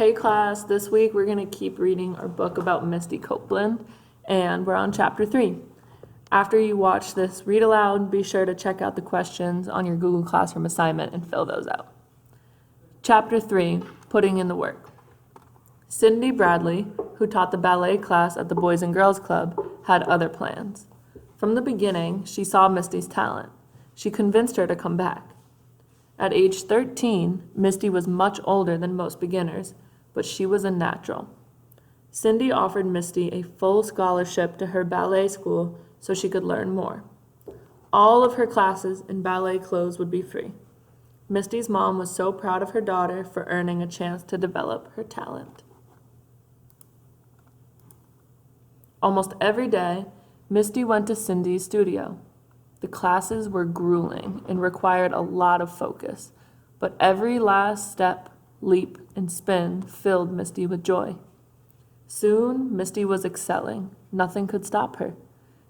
Hey class, this week we're going to keep reading our book about Misty Copeland, and we're on chapter 3. After you watch this read aloud, be sure to check out the questions on your Google Classroom assignment and fill those out. Chapter 3, Putting in the Work. Cindy Bradley, who taught the ballet class at the Boys and Girls Club, had other plans. From the beginning, she saw Misty's talent. She convinced her to come back. At age 13, Misty was much older than most beginners, but she was a natural. Cindy offered Misty a full scholarship to her ballet school so she could learn more. All of her classes and ballet clothes would be free. Misty's mom was so proud of her daughter for earning a chance to develop her talent. Almost every day, Misty went to Cindy's studio. The classes were grueling and required a lot of focus, but every last step, leap, and spin filled Misty with joy. Soon, Misty was excelling. Nothing could stop her.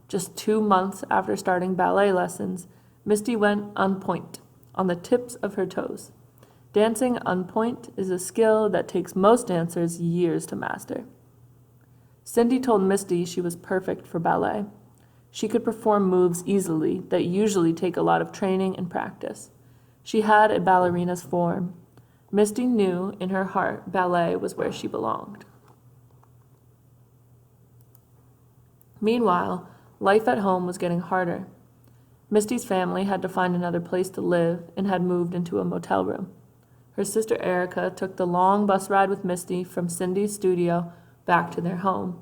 Just 2 months after starting ballet lessons, Misty went en pointe, on the tips of her toes. Dancing en pointe is a skill that takes most dancers years to master. Cindy told Misty she was perfect for ballet. She could perform moves easily that usually take a lot of training and practice. She had a ballerina's form. Misty knew in her heart ballet was where she belonged. Meanwhile, life at home was getting harder. Misty's family had to find another place to live and had moved into a motel room. Her sister Erica took the long bus ride with Misty from Cindy's studio back to their home.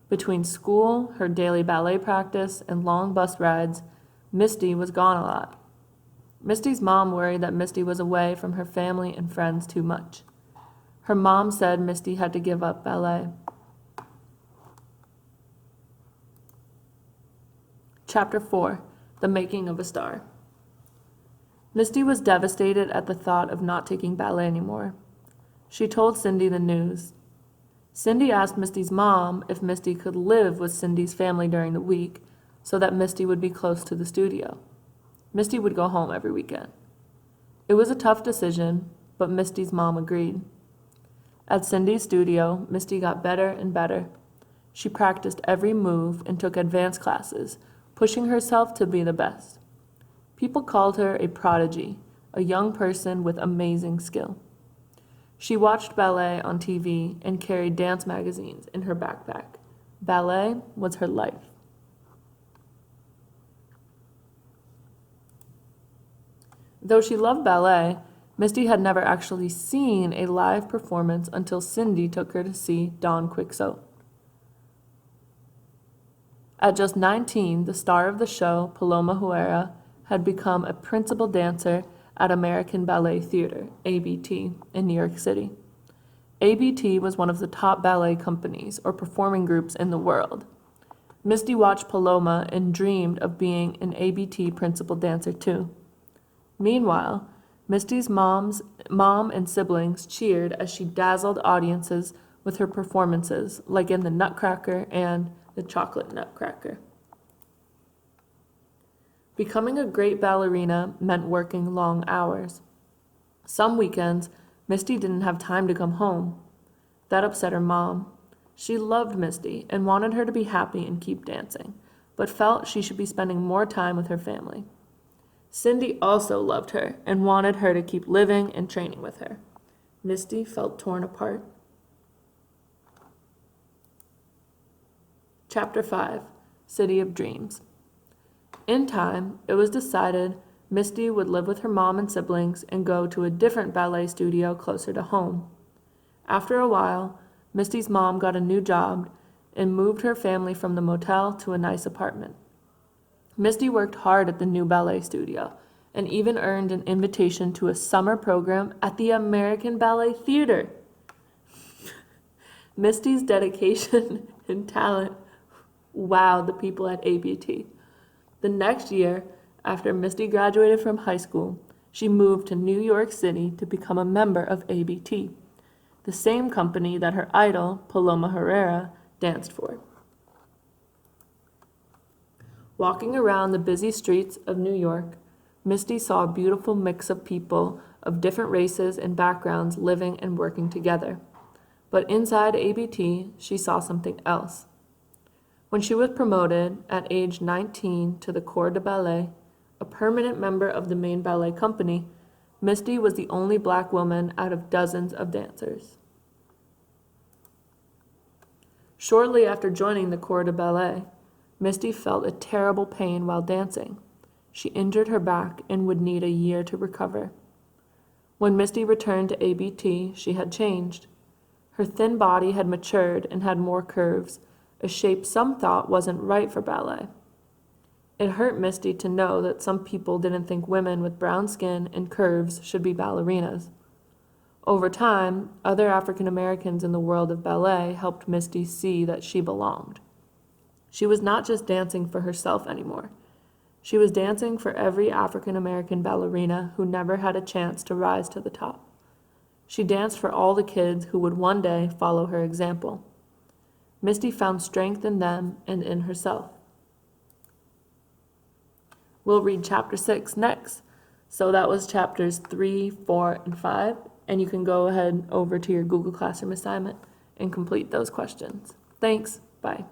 Between school, her daily ballet practice, and long bus rides, Misty was gone a lot. Misty's mom worried that Misty was away from her family and friends too much. Her mom said Misty had to give up ballet. Chapter 4, The Making of a Star. Misty was devastated at the thought of not taking ballet anymore. She told Cindy the news. Cindy asked Misty's mom if Misty could live with Cindy's family during the week so that Misty would be close to the studio. Misty would go home every weekend. It was a tough decision, but Misty's mom agreed. At Cindy's studio, Misty got better and better. She practiced every move and took advanced classes, pushing herself to be the best. People called her a prodigy, a young person with amazing skill. She watched ballet on TV and carried dance magazines in her backpack. Ballet was her life. Though she loved ballet, Misty had never actually seen a live performance until Cindy took her to see Don Quixote. At just 19, the star of the show, Paloma Huera, had become a principal dancer at American Ballet Theater, ABT, in New York City. ABT was one of the top ballet companies or performing groups in the world. Misty watched Paloma and dreamed of being an ABT principal dancer too. Meanwhile, Misty's mom and siblings cheered as she dazzled audiences with her performances, like in The Nutcracker and The Chocolate Nutcracker. Becoming a great ballerina meant working long hours. Some weekends, Misty didn't have time to come home. That upset her mom. She loved Misty and wanted her to be happy and keep dancing, but felt she should be spending more time with her family. Cindy also loved her and wanted her to keep living and training with her. Misty felt torn apart. Chapter 5, City of Dreams. In time, it was decided Misty would live with her mom and siblings and go to a different ballet studio closer to home. After a while, Misty's mom got a new job and moved her family from the motel to a nice apartment. Misty worked hard at the new ballet studio and even earned an invitation to a summer program at the American Ballet Theater. Misty's dedication and talent wowed the people at ABT. The next year, after Misty graduated from high school, she moved to New York City to become a member of ABT, the same company that her idol, Paloma Herrera, danced for. Walking around the busy streets of New York, Misty saw a beautiful mix of people of different races and backgrounds living and working together. But inside ABT, she saw something else. When she was promoted at age 19 to the Corps de Ballet, a permanent member of the main ballet company, Misty was the only black woman out of dozens of dancers. Shortly after joining the Corps de Ballet, Misty felt a terrible pain while dancing. She injured her back and would need a year to recover. When Misty returned to ABT, she had changed. Her thin body had matured and had more curves, a shape some thought wasn't right for ballet. It hurt Misty to know that some people didn't think women with brown skin and curves should be ballerinas. Over time, other African Americans in the world of ballet helped Misty see that she belonged. She was not just dancing for herself anymore. She was dancing for every African American ballerina who never had a chance to rise to the top. She danced for all the kids who would one day follow her example. Misty found strength in them and in herself. We'll read chapter 6 next. So that was chapters 3, 4, and 5, and you can go ahead over to your Google Classroom assignment and complete those questions. Thanks. Bye.